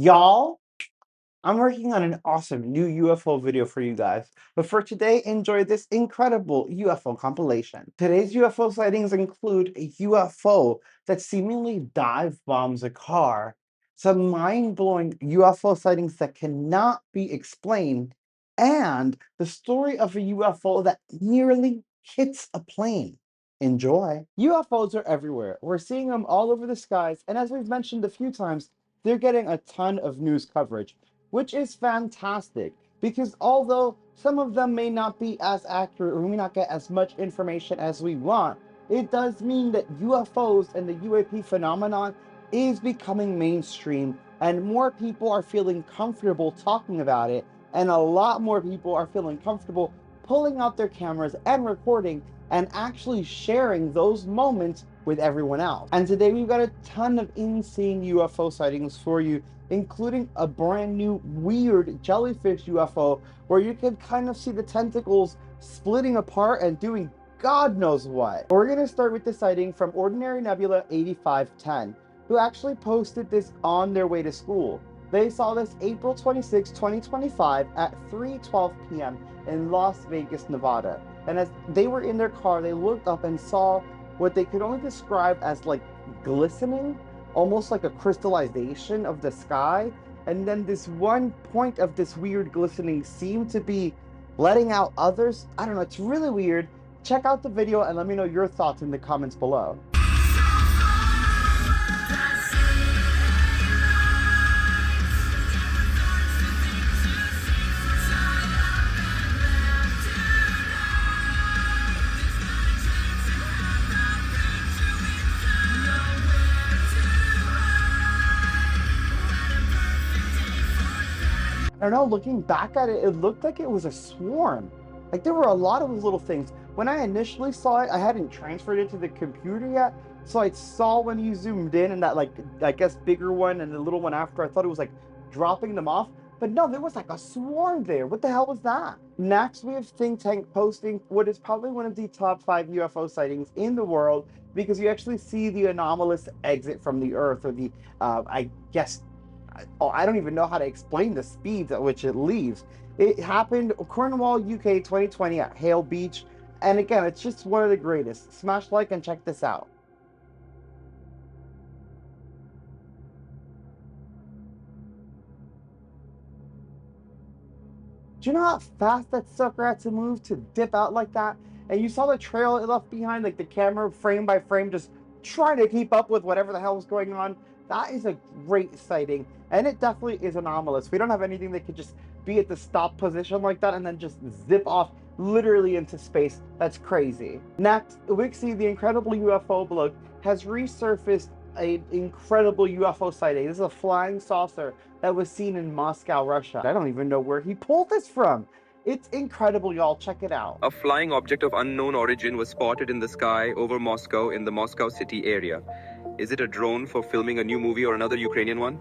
Y'all, I'm working on an awesome new UFO video for you guys. But for today, enjoy this incredible UFO compilation. Today's UFO sightings include a UFO that seemingly dive bombs a car, some mind-blowing UFO sightings that cannot be explained, and the story of a UFO that nearly hits a plane. Enjoy. UFOs are everywhere. We're seeing them all over the skies, and as we've mentioned a few times, they're getting a ton of news coverage, which is fantastic because although some of them may not be as accurate or we may not get as much information as we want, it does mean that UFOs and the UAP phenomenon is becoming mainstream and more people are feeling comfortable talking about it, and a lot more people are feeling comfortable pulling out their cameras and recording and actually sharing those moments with everyone else. And today we've got a ton of insane UFO sightings for you, including a brand new weird jellyfish UFO where you can kind of see the tentacles splitting apart and doing God knows what. We're going to start with the sighting from Ordinary Nebula 8510, who actually posted this on their way to school. They saw this April 26, 2025 at 3:12 p.m. in Las Vegas, Nevada. And as they were in their car, they looked up and saw what they could only describe as like glistening, almost like a crystallization of the sky. And then this one point of this weird glistening seemed to be letting out others. I don't know, it's really weird. Check out the video and let me know your thoughts in the comments below. I don't know, looking back at it, it looked like it was a swarm. Like there were a lot of those little things. When I initially saw it, I hadn't transferred it to the computer yet. So I saw when you zoomed in and that like, I guess bigger one and the little one after, I thought it was like dropping them off. But no, there was like a swarm there. What the hell was that? Next, we have Think Tank posting what is probably one of the top 5 UFO sightings in the world because you actually see the anomalous exit from the Earth, or the, I guess, I don't even know how to explain the speeds at which it leaves. It happened Cornwall, UK 2020 at Hale Beach. And again, it's just one of the greatest. Smash like and check this out. Do you know how fast that sucker had to move to dip out like that? And you saw the trail it left behind, like the camera frame by frame just trying to keep up with whatever the hell was going on. That is a great sighting, and it definitely is anomalous. We don't have anything that could just be at the stop position like that and then just zip off literally into space. That's crazy. Next, Wixie, the incredible UFO bloke, has resurfaced an incredible UFO sighting. This is a flying saucer that was seen in Moscow, Russia. I don't even know where he pulled this from. It's incredible, y'all. Check it out. A flying object of unknown origin was spotted in the sky over Moscow in the Moscow city area. Is it a drone for filming a new movie or another Ukrainian one?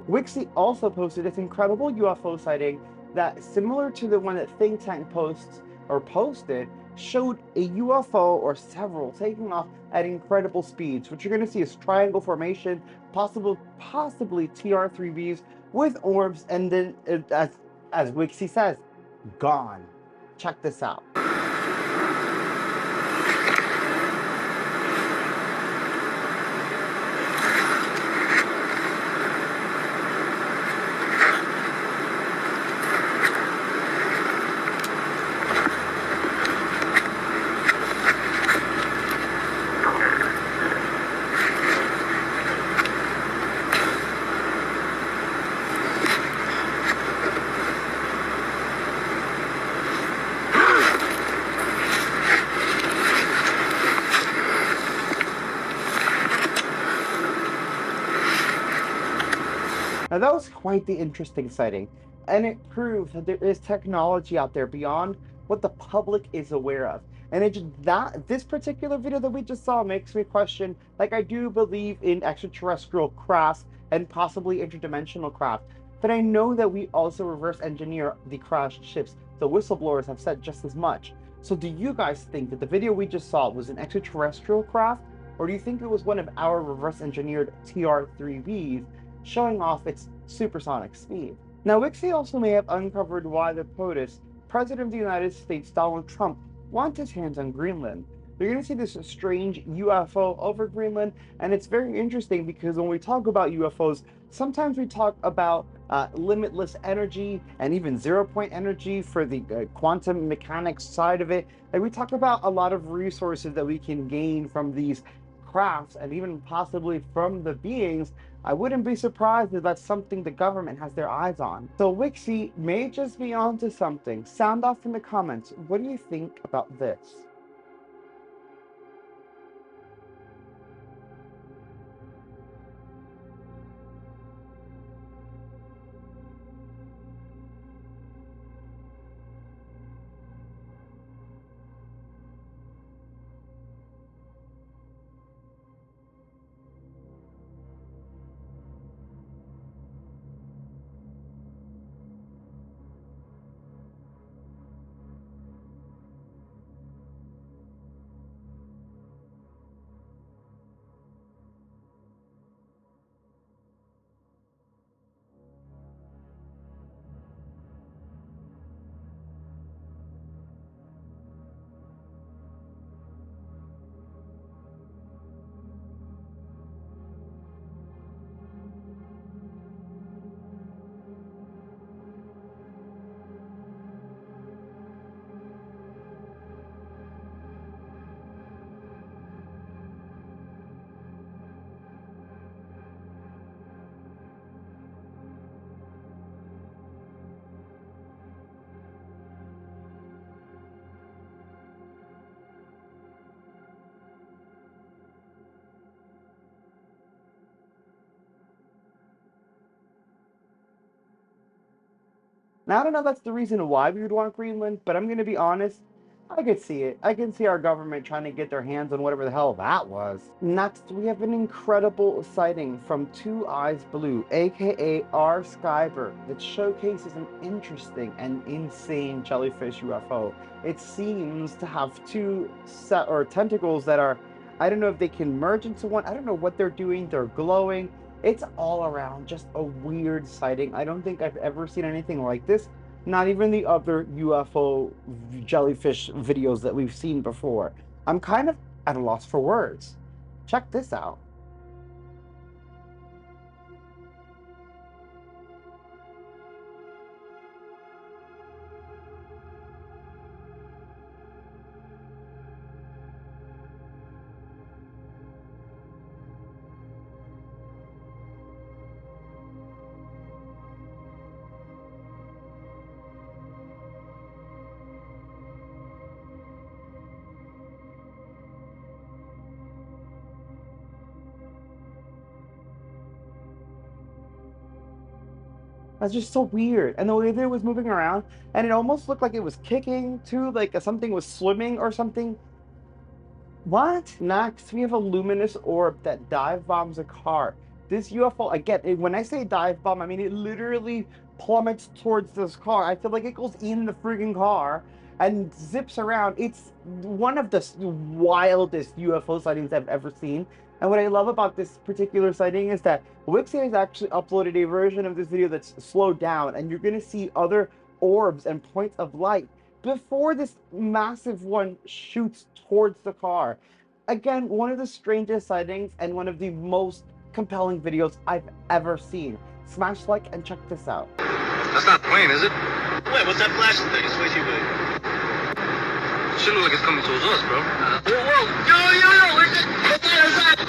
Wixie also posted this incredible UFO sighting that, similar to the one that Think Tank posted, showed a UFO or several taking off at incredible speeds. What you're going to see is triangle formation, possibly TR3Bs with orbs, and then, as Wixie says, gone. Check this out. Now that was quite the interesting sighting, and it proves that there is technology out there beyond what the public is aware of. And this particular video that we just saw makes me question, like, I do believe in extraterrestrial crafts and possibly interdimensional craft, but I know that we also reverse engineer the crashed ships. The whistleblowers have said just as much. So do you guys think that the video we just saw was an extraterrestrial craft, Or do you think it was one of our reverse-engineered TR-3Bs showing off its supersonic speed? Now, Wixie also may have uncovered why the POTUS, President of the United States Donald Trump, wants his hands on Greenland. You're going to see this strange UFO over Greenland, and it's very interesting because when we talk about UFOs, sometimes we talk about limitless energy and even zero-point energy for the quantum mechanics side of it. And we talk about a lot of resources that we can gain from these crafts and even possibly from the beings. I wouldn't be surprised if that's something the government has their eyes on. So Wixie may just be onto something. Sound off in the comments. What do you think about this? Now, I don't know if that's the reason why we would want Greenland, but I'm going to be honest, I could see it. I can see our government trying to get their hands on whatever the hell that was. Next, we have an incredible sighting from Two Eyes Blue, aka R Skybird, that showcases an interesting and insane jellyfish UFO. It seems to have two tentacles that are, I don't know if they can merge into one. I don't know what they're doing. They're glowing. It's all around just a weird sighting. I don't think I've ever seen anything like this. Not even the other UFO jellyfish videos that we've seen before. I'm kind of at a loss for words. Check this out. That's just so weird. And the way that it was moving around, and it almost looked like it was kicking too, like something was swimming or something. What? Next, we have a luminous orb that dive bombs a car. This UFO, again, when I say dive bomb, I mean it literally plummets towards this car. I feel like it goes in the freaking car and zips around. It's one of the wildest UFO sightings I've ever seen. And what I love about this particular sighting is that Wixie has actually uploaded a version of this video that's slowed down, and you're going to see other orbs and points of light before this massive one shoots towards the car. Again, one of the strangest sightings and one of the most compelling videos I've ever seen. Smash like and check this out. That's not the plane, is it? Wait, what's that flashing thing? It's way too big. Shit look like it's coming towards us, bro. Whoa, whoa! Yo! Where's that?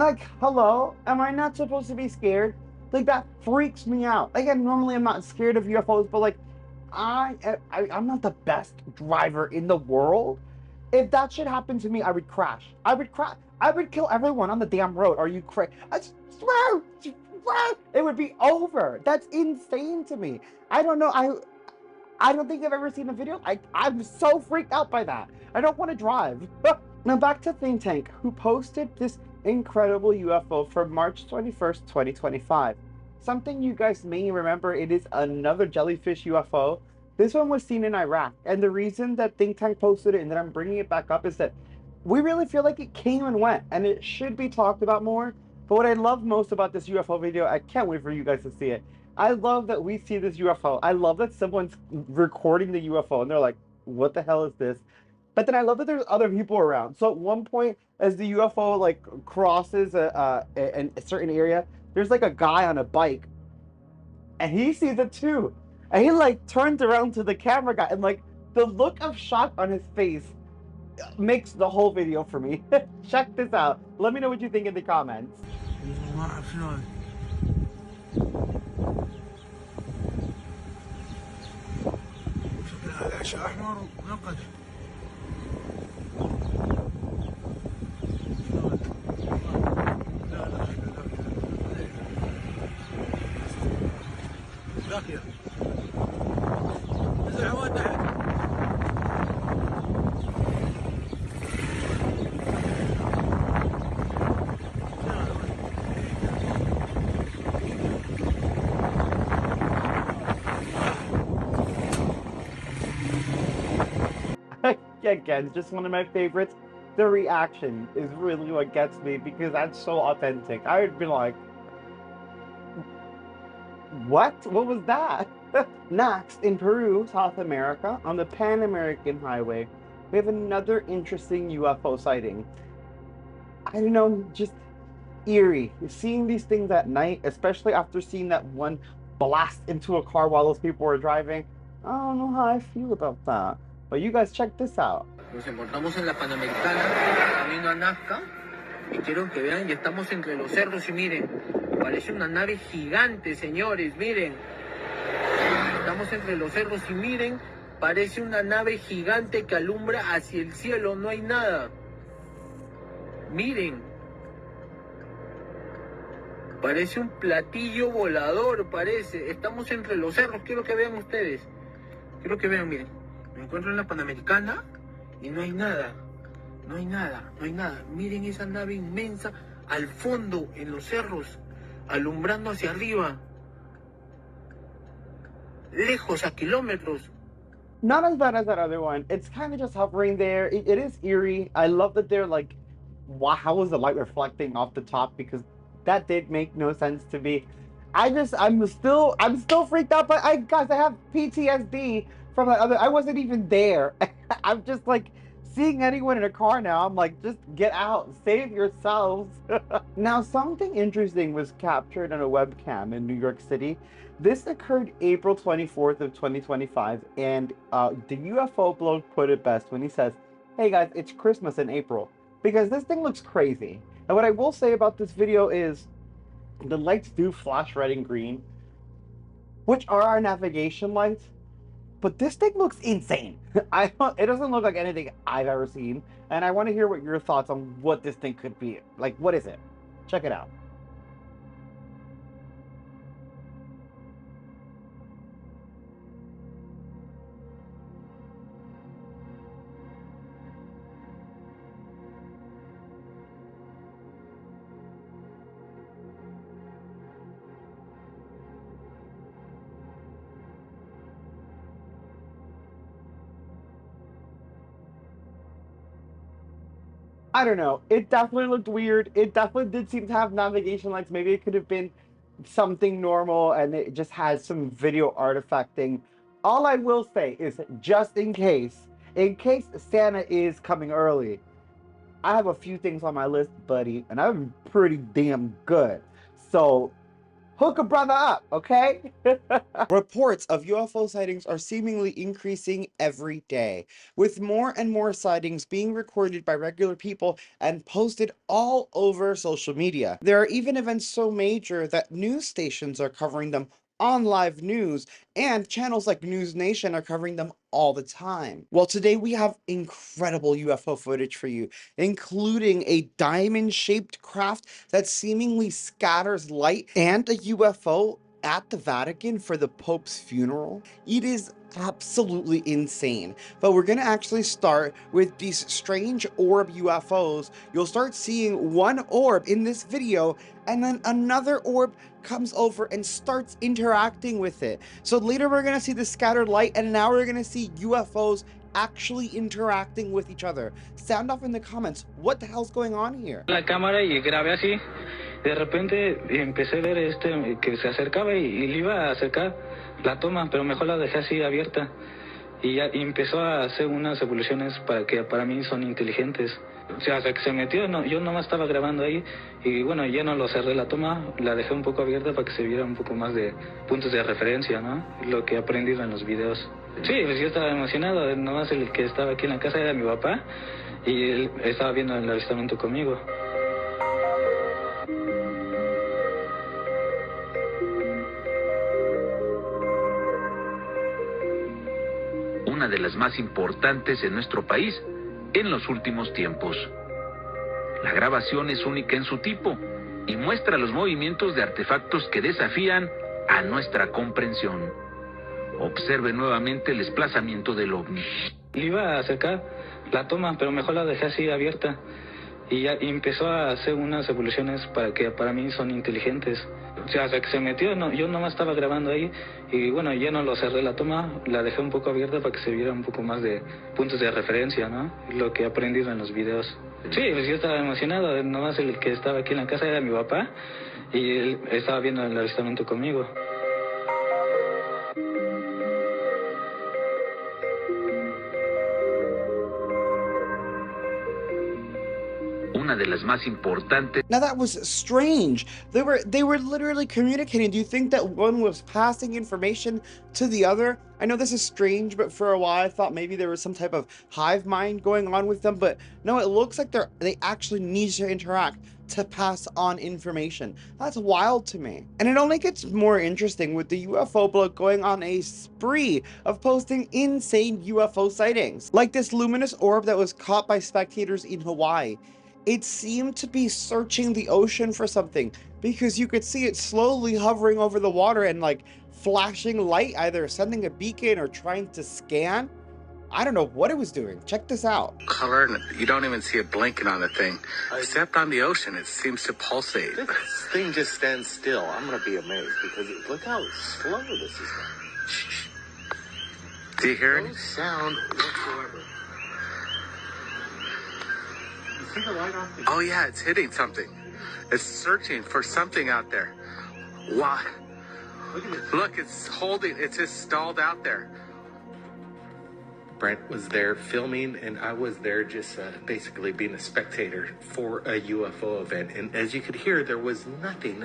Like, hello? Am I not supposed to be scared? Like, that freaks me out. Again, normally I'm not scared of UFOs, but like, I'm not the best driver in the world. If that should happen to me, I would crash. I would crash. I would kill everyone on the damn road. Are you crazy? I swear, it would be over. That's insane to me. I don't know. I don't think I've ever seen a video. I'm so freaked out by that. I don't want to drive. Now back to Think Tank, who posted this incredible UFO from March 21st, 2025. Something you guys may remember, it is another jellyfish UFO. This one was seen in Iraq, and the reason that Think Tank posted it and that I'm bringing it back up is that we really feel like it came and went, and it should be talked about more. But what I love most about this UFO video, I can't wait for you guys to see it. I love that we see this UFO. I love that someone's recording the UFO, and they're like, what the hell is this? But then I love that there's other people around. So at one point, as the UFO like crosses a certain area, there's like a guy on a bike, and he sees it too, and he like turns around to the camera guy, and like the look of shock on his face makes the whole video for me. Check this out. Let me know what you think in the comments. Again, just one of my favorites. The reaction is really what gets me because that's so authentic. I would be like, what? What was that? Next, in Peru, South America, on the Pan American Highway, we have another interesting UFO sighting. I don't know, just eerie. Seeing these things at night, especially after seeing that one blast into a car while those people were driving. I don't know how I feel about that. But you guys check this out. Nos encontramos en la Panamericana, camino a Nazca, y quiero que vean, ya estamos entre los cerros y miren, parece una nave gigante, señores, miren. Estamos entre los cerros y miren, parece una nave gigante que alumbra hacia el cielo, no hay nada. Miren. Parece un platillo volador, parece. Estamos entre los cerros, quiero que vean ustedes. Quiero que vean, miren. Me encuentro en la Panamericana y no hay nada. No hay nada, no hay nada. Miren esa nave inmensa al fondo, en los cerros, alumbrando hacia arriba. Lejos, a kilómetros. Not as bad as that other one. It's kind of just hovering there. It is eerie. I love that they're like, wow, how was the light reflecting off the top? Because that did make no sense to me. I'm still freaked out. But guys, I have PTSD from that other. I wasn't even there. I'm just like seeing anyone in a car now. I'm like, just get out, save yourselves. Now, something interesting was captured on a webcam in New York City. This occurred April 24th of 2025, and the UFO bloke put it best when he says, "Hey guys, it's Christmas in April," because this thing looks crazy. And what I will say about this video is the lights do flash red and green, which are our navigation lights, but this thing looks insane. It doesn't look like anything I've ever seen, and I want to hear what your thoughts on what this thing could be. Like, what is it? Check it out. I don't know. It definitely looked weird. It definitely did seem to have navigation lights. Maybe it could have been something normal and it just has some video artifacting. All I will say is just in case Santa is coming early, I have a few things on my list, buddy, and I'm pretty damn good. So Hook a brother up, okay? Reports of UFO sightings are seemingly increasing every day, with more and more sightings being recorded by regular people and posted all over social media. There are even events so major that news stations are covering them on live news, and channels like News Nation are covering them all the time. Well, today we have incredible UFO footage for you, including a diamond-shaped craft that seemingly scatters light and a UFO at the Vatican for the Pope's funeral. It is absolutely insane. But we're gonna actually start with these strange orb UFOs. You'll start seeing one orb in this video, and then another orb comes over and starts interacting with it. So later we're gonna see the scattered light, and now we're gonna see UFOs actually interacting with each other. Sound off in the comments, what the hell's going on here? La cámara y grabé así. De repente empecé a ver que se acercaba y le iba a acercar la toma, pero mejor la dejé así abierta. Y empezó a hacer unas evoluciones que para mí son inteligentes. O sea, hasta que se metió, yo nomás estaba grabando ahí y bueno, ya no lo cerré la toma, la dejé un poco abierta para que se viera un poco más de puntos de referencia, ¿no? Lo que he aprendido en los videos. Sí, pues yo estaba emocionado, nomás el que estaba aquí en la casa era mi papá y él estaba viendo el avistamiento conmigo. Una de las más importantes en nuestro país en los últimos tiempos. La grabación es única en su tipo y muestra los movimientos de artefactos que desafían a nuestra comprensión. Observe nuevamente el desplazamiento del ovni. Le iba a acercar la toma, pero mejor la dejé así abierta. Y empezó a hacer unas evoluciones que para mí son inteligentes. O sea, hasta que se metió, yo nomás estaba grabando ahí y bueno, ya no lo cerré la toma, la dejé un poco abierta para que se viera un poco más de puntos de referencia, ¿no? Lo que he aprendido en los videos. Sí, pues yo estaba emocionado, nomás el que estaba aquí en la casa era mi papá y él estaba viendo el avistamiento conmigo. Una de las más importantes. Now that was strange. They were literally communicating. Do you think that one was passing information to the other? I know this is strange, but for a while I thought maybe there was some type of hive mind going on with them, but no, it looks like they actually need to interact to pass on information. That's wild to me. And it only gets more interesting with the UFO blog going on a spree of posting insane UFO sightings, like this luminous orb that was caught by spectators in Hawaii. It seemed to be searching the ocean for something, because you could see it slowly hovering over the water and like flashing light, either sending a beacon or trying to scan. I don't know what it was doing. Check this out. Color, and you don't even see it blinking on the thing. Except on the ocean, it seems to pulsate. This thing just stands still. I'm gonna be amazed because look how slow this is going. Do you hear No it? sound whatsoever. You see the light off the... Oh yeah, it's hitting something. It's searching for something out there. Wow. Look at this. Look, it's just stalled out there. Brent was there filming, and I was there just basically being a spectator for a UFO event. And as you could hear, there was nothing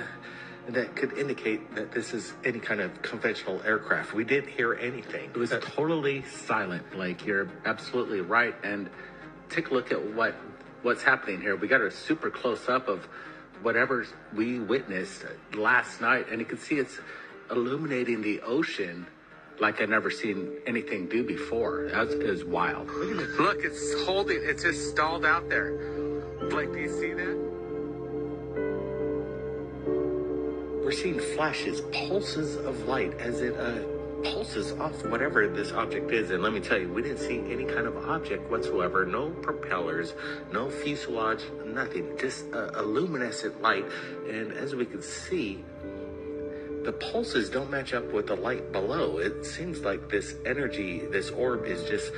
that could indicate that this is any kind of conventional aircraft. We didn't hear anything. It was totally silent, Blake. You're absolutely right. And take a look at what's happening here. We got a super close up of whatever we witnessed last night, and you can see it's illuminating the ocean like I've never seen anything do before. That is wild. Look, it's just stalled out there. Blake, do you see that? We're seeing flashes, pulses of light as it pulses off whatever this object is. And let me tell you, we didn't see any kind of object whatsoever. No propellers, no fuselage, nothing. Just a luminescent light. And as we can see, the pulses don't match up with the light below. It seems like this energy, this orb is just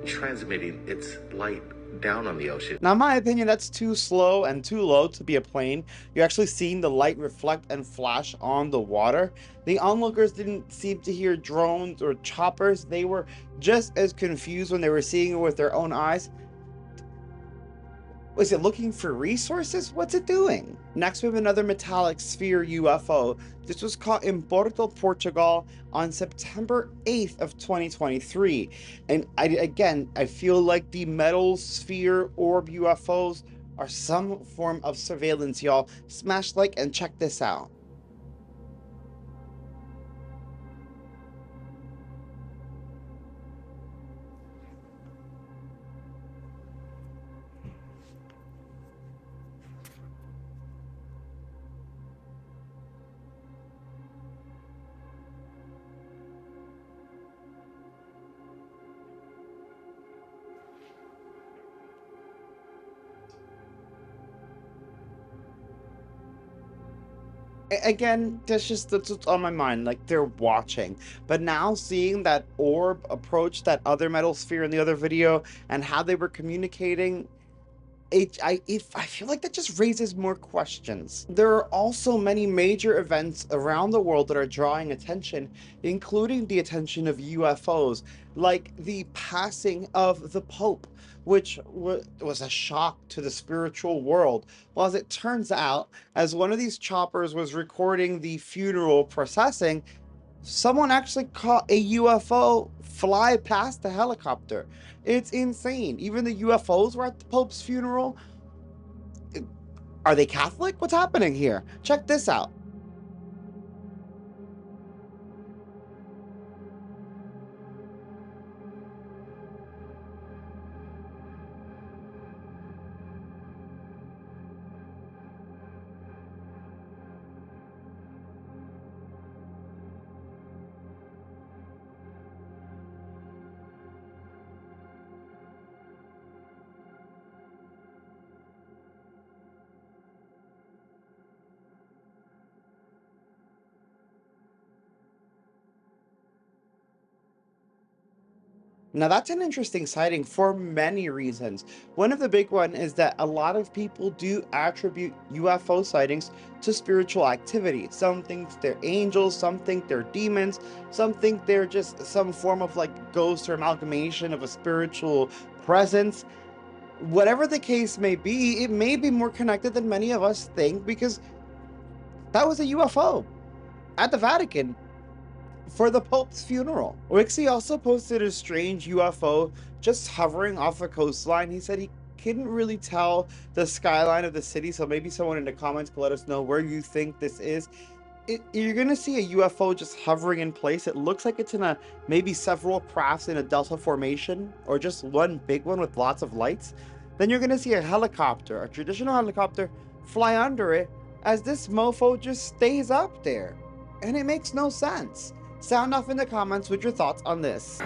transmitting its light down on the ocean. Now, in my opinion, that's too slow and too low to be a plane. You're actually seeing the light reflect and flash on the water. The onlookers didn't seem to hear drones or choppers. They were just as confused when they were seeing it with their own eyes. Was it looking for resources? What's it doing? Next, we have another metallic sphere UFO. This was caught in Porto, Portugal on September 8th of 2023. And I feel like the metal sphere orb UFOs are some form of surveillance, y'all. Smash like and check this out. Again, that's what's on my mind. Like, they're watching. But now seeing that orb approach that other metal sphere in the other video and how they were communicating, I feel like that just raises more questions. There are also many major events around the world that are drawing attention, including the attention of UFOs, like the passing of the Pope, which was a shock to the spiritual world. Well, as it turns out, as one of these choppers was recording the funeral processing, someone actually caught a UFO fly past the helicopter. It's insane. Even the UFOs were at the Pope's funeral. Are they Catholic? What's happening here? Check this out. Now that's an interesting sighting for many reasons. One of the big one is that a lot of people do attribute UFO sightings to spiritual activity. Some think they're angels, some think they're demons, some think they're just some form of like ghost or amalgamation of a spiritual presence. Whatever the case may be, it may be more connected than many of us think, because that was a UFO at the Vatican for the Pope's funeral. Wixie also posted a strange UFO just hovering off a coastline. He said he couldn't really tell the skyline of the city, so maybe someone in the comments can let us know where you think this is. You're gonna see a UFO just hovering in place. It looks like it's in maybe several crafts in a delta formation, or just one big one with lots of lights. Then you're gonna see a helicopter, a traditional helicopter, fly under it as this mofo just stays up there. And it makes no sense. Sound off in the comments with your thoughts on this.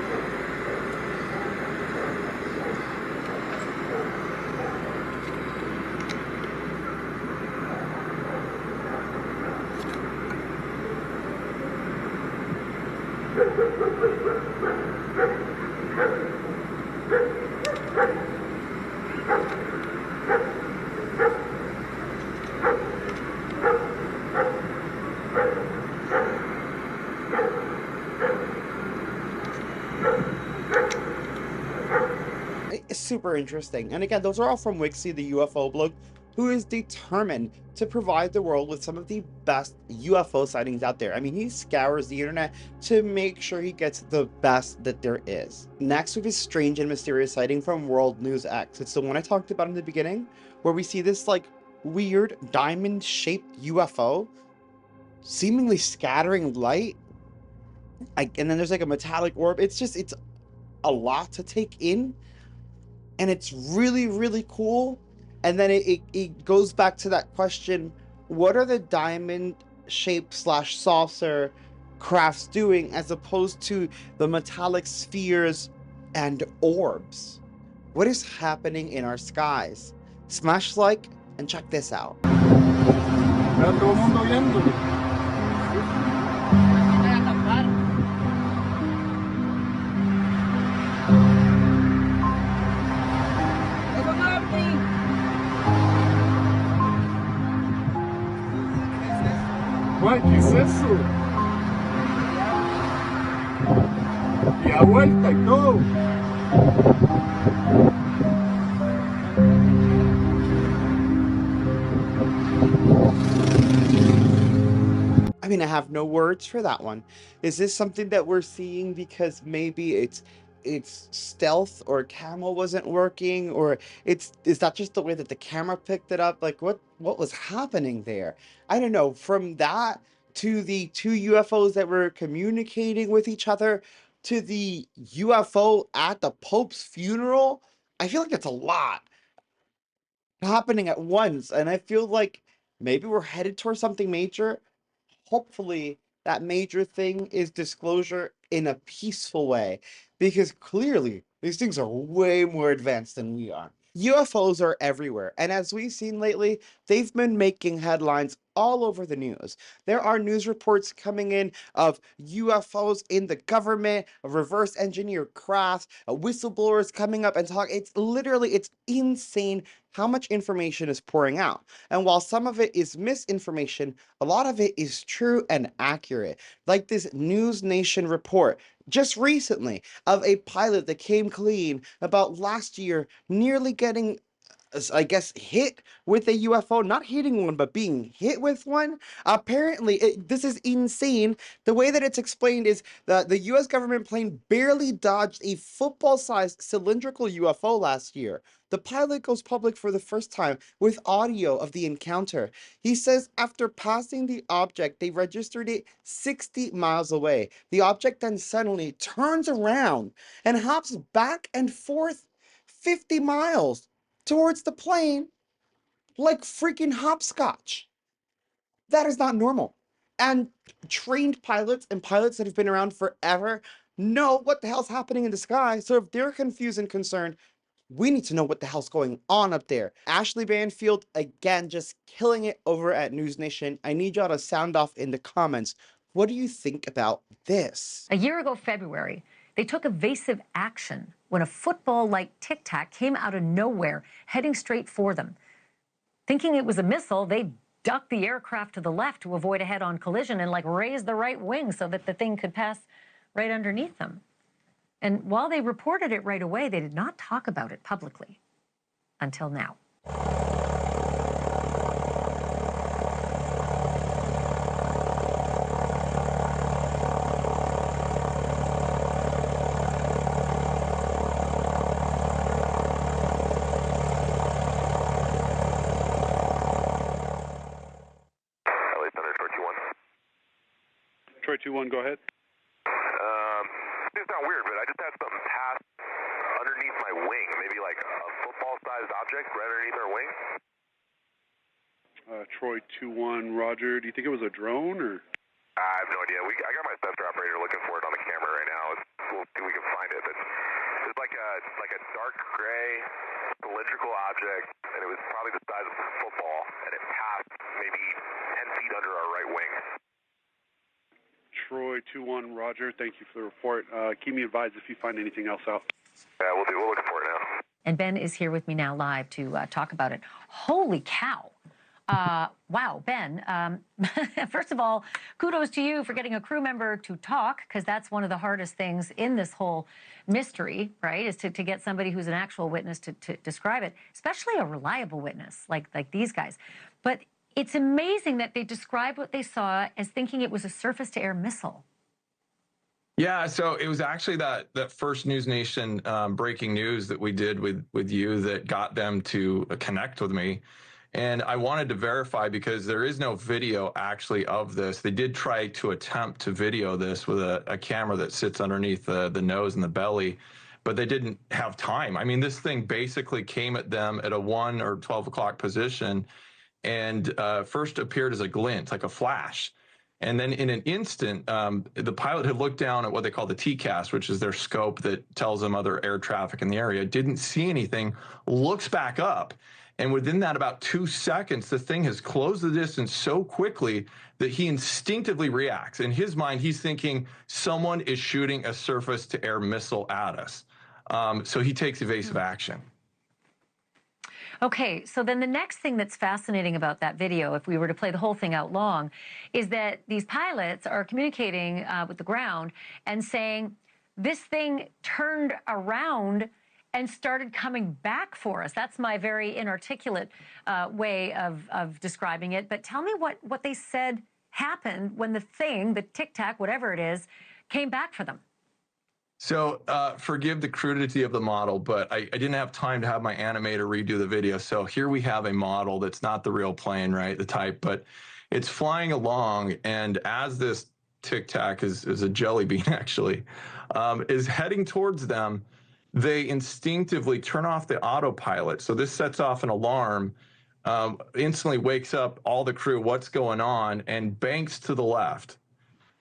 Super interesting. And again, those are all from Wixie, the UFO blog, who is determined to provide the world with some of the best UFO sightings out there. I mean, he scours the internet to make sure he gets the best that there is. Next, we have a strange and mysterious sighting from World News X. It's the one I talked about in the beginning, where we see this like weird diamond-shaped UFO seemingly scattering light. And then there's like a metallic orb. It's a lot to take in. And it's really, really cool. And then it goes back to that question, what are the diamond-shaped / saucer crafts doing as opposed to the metallic spheres and orbs? What is happening in our skies? Smash like and check this out. ¿Qué es eso? Y a vuelta y todo. I mean, I have no words for that one. Is this something that we're seeing because maybe it's stealth or camo wasn't working, or is that just the way that the camera picked it up? Like what was happening there? I don't know. From that to the two UFOs that were communicating with each other to the UFO at the Pope's funeral, I feel like it's a lot happening at once, and I feel like maybe we're headed towards something major. Hopefully that major thing is disclosure in a peaceful way, because clearly these things are way more advanced than we are. UFOs are everywhere, and as we've seen lately, they've been making headlines all over the news. There are news reports coming in of UFOs in the government, reverse engineered crafts, whistleblowers coming up and talk. It's insane how much information is pouring out. And while some of it is misinformation, a lot of it is true and accurate. Like this News Nation report just recently of a pilot that came clean about last year nearly getting, I guess, hit with a UFO, not hitting one, but being hit with one. Apparently, this is insane. The way that it's explained is that the US government plane barely dodged a football-sized cylindrical UFO last year. The pilot goes public for the first time with audio of the encounter. He says after passing the object, they registered it 60 miles away. The object then suddenly turns around and hops back and forth 50 miles towards the plane like freaking hopscotch. That is not normal. And trained pilots and pilots that have been around forever know what the hell's happening in the sky. So if they're confused and concerned, we need to know what the hell's going on up there. Ashley Banfield, again, just killing it over at News Nation. I need y'all to sound off in the comments. What do you think about this? A year ago, February, they took evasive action when a football-like Tic Tac came out of nowhere, heading straight for them. Thinking it was a missile, they ducked the aircraft to the left to avoid a head-on collision and raised the right wing so that the thing could pass right underneath them. And while they reported it right away, they did not talk about it publicly until now. Troy 2-1, go ahead. It's not weird, but I just had something pass underneath my wing, maybe like a football-sized object right underneath our wing. Troy 2-1, Roger. Do you think it was a drone or? I have no idea. I got my sensor operator looking for it on the camera right now. We'll see if we can find it. But it's like a dark gray cylindrical object, and it was probably the size of a football, and it passed maybe 10 feet under our right wing. Troy 2-1, Roger. Thank you for the report. Keep me advised if you find anything else out. Yeah, we'll do. We're looking for it now. And Ben is here with me now live to talk about it. Holy cow. Wow, Ben, first of all, kudos to you for getting a crew member to talk, because that's one of the hardest things in this whole mystery, right, is to get somebody who's an actual witness to describe it, especially a reliable witness like these guys. But it's amazing that they described what they saw as thinking it was a surface-to-air missile. Yeah, so it was actually that first News Nation breaking news that we did with you that got them to connect with me. And I wanted to verify, because there is no video actually of this. They did try to attempt to video this with a camera that sits underneath the nose and the belly, but they didn't have time. I mean, this thing basically came at them at a 1 or 12 o'clock position, and first appeared as a glint, like a flash. And then in an instant, the pilot had looked down at what they call the TCAS, which is their scope that tells them other air traffic in the area, didn't see anything, looks back up. And within that about 2 seconds, the thing has closed the distance so quickly that he instinctively reacts. In his mind, he's thinking someone is shooting a surface-to-air missile at us. So he takes evasive action. Okay, so then the next thing that's fascinating about that video, if we were to play the whole thing out long, is that these pilots are communicating with the ground and saying, this thing turned around and started coming back for us. That's my very inarticulate way of describing it. But tell me what they said happened when the thing, the Tic Tac, whatever it is, came back for them? So forgive the crudity of the model, but I didn't have time to have my animator redo the video. So here we have a model that's not the real plane, right? The type, but it's flying along. And as this Tic Tac is a jelly bean, actually, is heading towards them, they instinctively turn off the autopilot. So this sets off an alarm, instantly wakes up all the crew, what's going on, and banks to the left.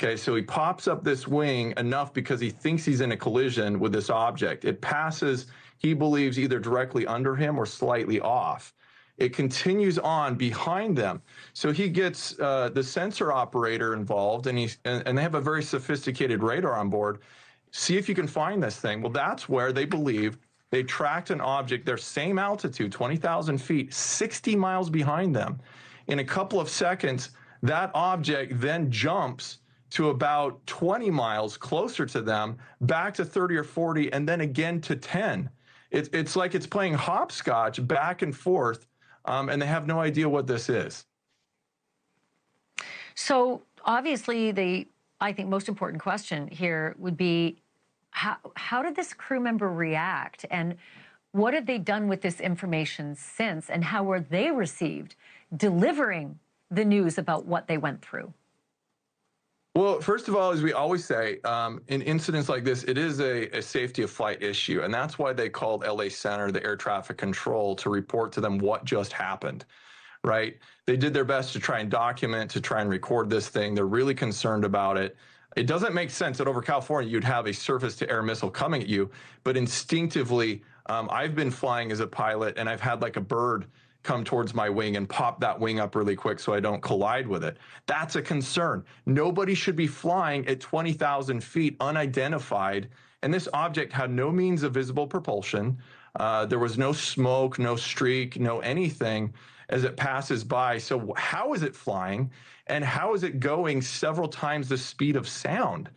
Okay, so he pops up this wing enough because he thinks he's in a collision with this object. It passes, he believes, either directly under him or slightly off. It continues on behind them. So he gets the sensor operator involved, and they have a very sophisticated radar on board. See if you can find this thing. Well, that's where they believe they tracked an object, their same altitude, 20,000 feet, 60 miles behind them. In a couple of seconds, that object then jumps to about 20 miles closer to them, back to 30 or 40, and then again to 10. It's like it's playing hopscotch back and forth, and they have no idea what this is. So obviously, I think most important question here would be, how did this crew member react, and what have they done with this information since, and how were they received delivering the news about what they went through? Well, first of all, as we always say, in incidents like this, it is a safety of flight issue. And that's why they called LA Center, the air traffic control, to report to them what just happened, right? They did their best to try and document, to try and record this thing. They're really concerned about it. It doesn't make sense that over California, you'd have a surface-to-air missile coming at you. But instinctively, I've been flying as a pilot, and I've had like a bird come towards my wing and pop that wing up really quick so I don't collide with it. That's a concern. Nobody should be flying at 20,000 feet unidentified. And this object had no means of visible propulsion. There was no smoke, no streak, no anything as it passes by. So how is it flying? And how is it going several times the speed of sound?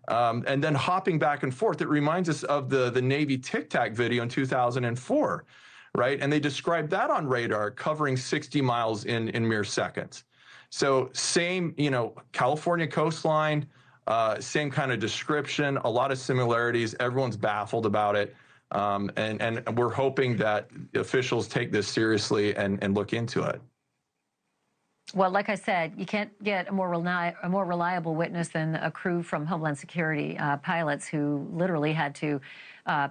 And then hopping back and forth? It reminds us of the Navy Tic Tac video in 2004. Right? And they described that on radar covering 60 miles in mere seconds. So same, California coastline, same kind of description, a lot of similarities. Everyone's baffled about it. And we're hoping that officials take this seriously and look into it. Well, like I said, you can't get a more reliable witness than a crew from Homeland Security pilots who literally had to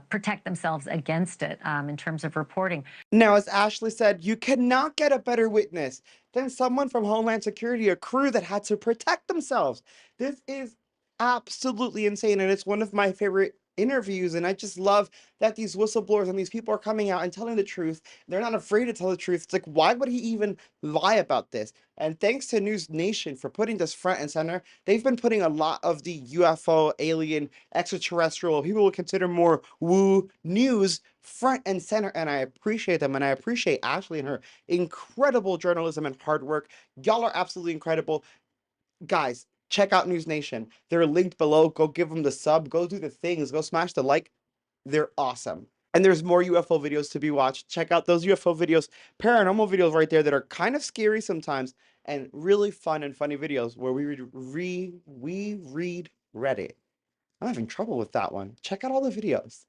protect themselves against it in terms of reporting. Now, as Ashley said, you cannot get a better witness than someone from Homeland Security, a crew that had to protect themselves. This is absolutely insane, and it's one of my favorite interviews, and I just love that these whistleblowers and these people are coming out and telling the truth. They're not afraid to tell the truth. It's like, why would he even lie about this? And thanks to News Nation for putting this front and center. They've been putting a lot of the UFO, alien, extraterrestrial, people would consider more woo news front and center, and I appreciate them, and I appreciate Ashley and her incredible journalism and hard work. Y'all are absolutely incredible. Guys, check out News Nation. They're linked below. Go give them the sub. Go do the things. Go smash the like. They're awesome. And there's more UFO videos to be watched. Check out those UFO videos, paranormal videos right there that are kind of scary sometimes and really fun and funny videos where we read Reddit. I'm having trouble with that one. Check out all the videos.